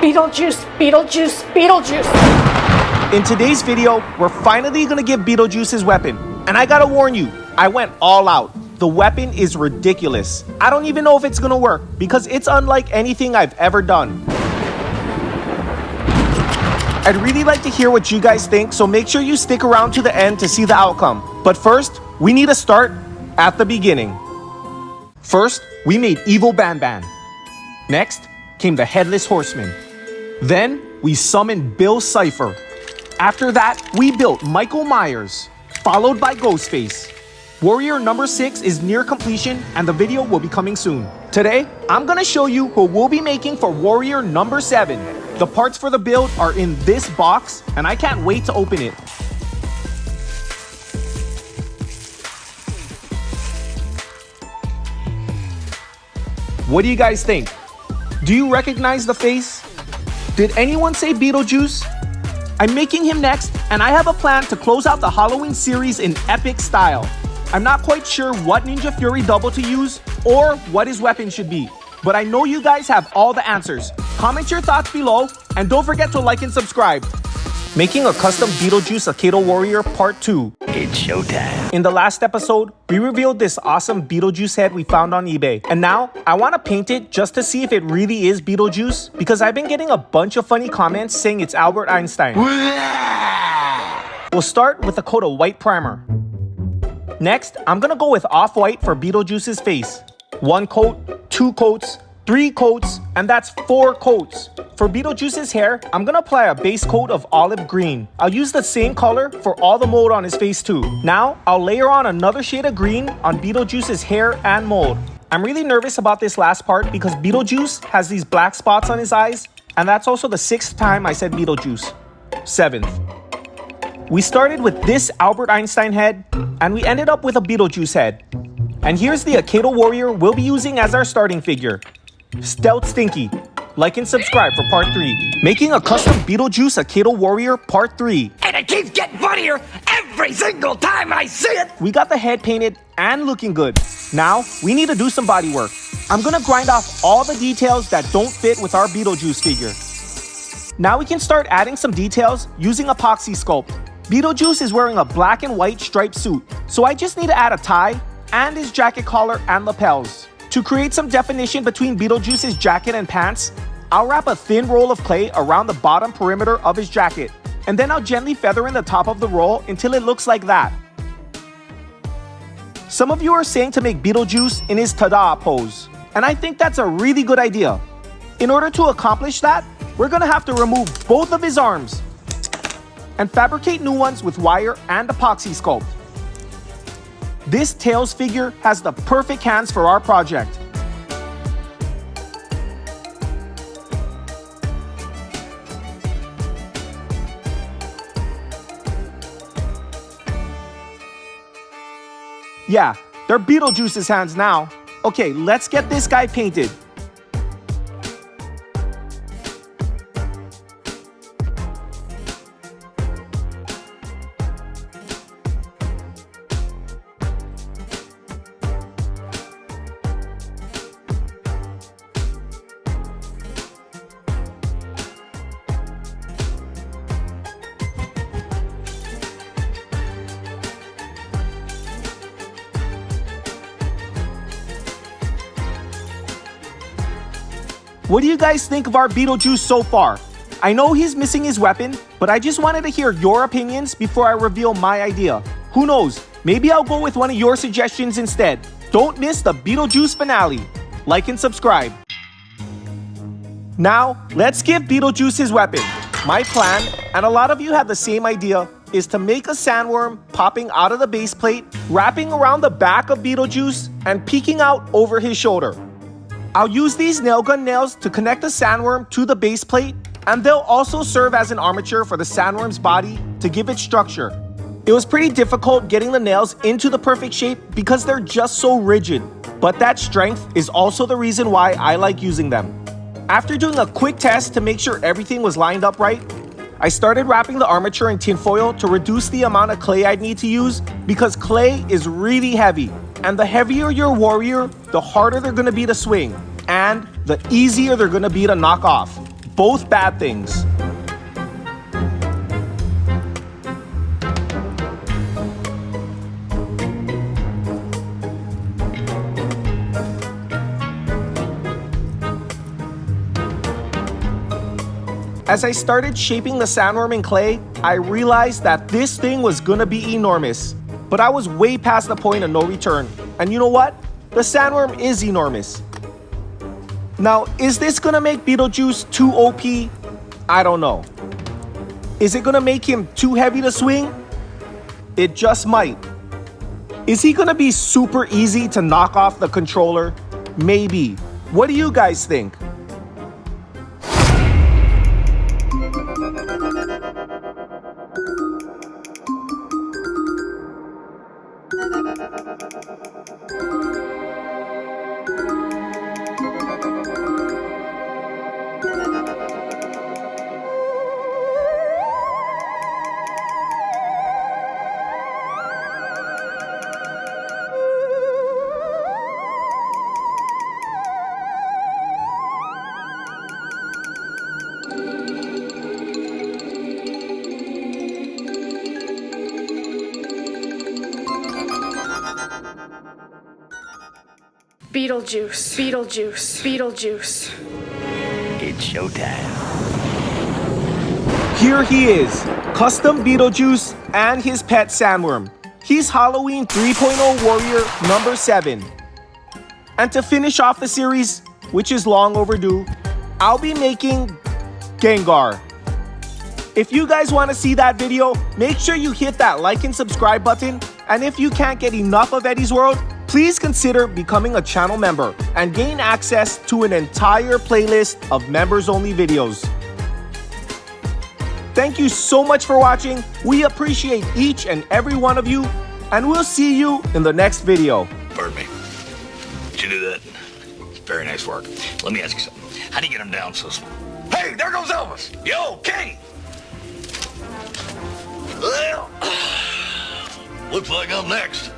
Beetlejuice, Beetlejuice, Beetlejuice. In today's video, we're finally gonna give Beetlejuice his weapon. And I gotta warn you, I went all out. The weapon is ridiculous. I don't even know if it's gonna work because it's unlike anything I've ever done. I'd really like to hear what you guys think, so make sure you stick around to the end to see the outcome. But first, we need to start at the beginning. First, we made Evil Ban Ban. Next came the Headless Horseman. Then we summoned Bill Cipher. After that, we built Michael Myers, followed by Ghostface. Warrior number 6 is near completion and the video will be coming soon. Today, I'm gonna show you who we'll be making for Warrior number 7. The parts for the build are in this box and I can't wait to open it. What do you guys think? Do you recognize the face? Did anyone say Beetlejuice? I'm making him next, and I have a plan to close out the Halloween series in epic style. I'm not quite sure what Ninja Fury double to use or what his weapon should be, but I know you guys have all the answers. Comment your thoughts below, and don't forget to like and subscribe. Making a custom Beetlejuice Akedo Warrior Part 2. It's showtime. In the last episode, we revealed this awesome Beetlejuice head we found on eBay. And now, I want to paint it just to see if it really is Beetlejuice, because I've been getting a bunch of funny comments saying it's Albert Einstein. We'll start with a coat of white primer. Next, I'm gonna go with off-white for Beetlejuice's face. 1 coat, 2 coats, 3 coats, and that's 4 coats. For Beetlejuice's hair, I'm gonna apply a base coat of olive green. I'll use the same color for all the mold on his face too. Now, I'll layer on another shade of green on Beetlejuice's hair and mold. I'm really nervous about this last part because Beetlejuice has these black spots on his eyes, and that's also the 6th time I said Beetlejuice. 7th. We started with this Albert Einstein head, and we ended up with a Beetlejuice head. And here's the Akedo Warrior we'll be using as our starting figure. Stealth Stinky. Like and subscribe for part 3. Making a custom Beetlejuice Akedo Warrior part 3. And it keeps getting funnier every single time I see it. We got the head painted and looking good. Now, we need to do some body work. I'm gonna grind off all the details that don't fit with our Beetlejuice figure. Now we can start adding some details using epoxy sculpt. Beetlejuice is wearing a black and white striped suit, so I just need to add a tie and his jacket collar and lapels. To create some definition between Beetlejuice's jacket and pants, I'll wrap a thin roll of clay around the bottom perimeter of his jacket, and then I'll gently feather in the top of the roll until it looks like that. Some of you are saying to make Beetlejuice in his ta-da pose, and I think that's a really good idea. In order to accomplish that, we're gonna have to remove both of his arms and fabricate new ones with wire and epoxy sculpt. This Tails figure has the perfect hands for our project. Yeah, they're Beetlejuice's hands now. Okay, let's get this guy painted. What do you guys think of our Beetlejuice so far? I know he's missing his weapon, but I just wanted to hear your opinions before I reveal my idea. Who knows, maybe I'll go with one of your suggestions instead. Don't miss the Beetlejuice finale. Like and subscribe. Now, let's give Beetlejuice his weapon. My plan, and a lot of you have the same idea, is to make a sandworm popping out of the base plate, wrapping around the back of Beetlejuice, and peeking out over his shoulder. I'll use these nail gun nails to connect the sandworm to the base plate, and they'll also serve as an armature for the sandworm's body to give it structure. It was pretty difficult getting the nails into the perfect shape because they're just so rigid, but that strength is also the reason why I like using them. After doing a quick test to make sure everything was lined up right, I started wrapping the armature in tinfoil to reduce the amount of clay I'd need to use because clay is really heavy. And the heavier your warrior, the harder they're gonna be to swing, and the easier they're gonna be to knock off. both bad things. As I started shaping the sandworm in clay, I realized that this thing was gonna be enormous. But I was way past the point of no return. And you know what? The sandworm is enormous. Now, is this gonna make Beetlejuice too OP? I don't know. Is it gonna make him too heavy to swing? It just might. Is he gonna be super easy to knock off the controller? Maybe. What do you guys think? Beetlejuice, Beetlejuice, Beetlejuice. It's showtime. Here he is, custom Beetlejuice and his pet Sandworm. He's Halloween 3.0 Warrior number 7. And to finish off the series, which is long overdue, I'll be making Gengar. If you guys want to see that video, make sure you hit that like and subscribe button. And if you can't get enough of Eddie's World, please consider becoming a channel member and gain access to an entire playlist of members-only videos. Thank you so much for watching. We appreciate each and every one of you, and we'll see you in the next video. Pardon me. Did you do that? Very nice work. Let me ask you something. How do you get him down so small? Hey, there goes Elvis. Yo, Kenny. Well, looks like I'm next.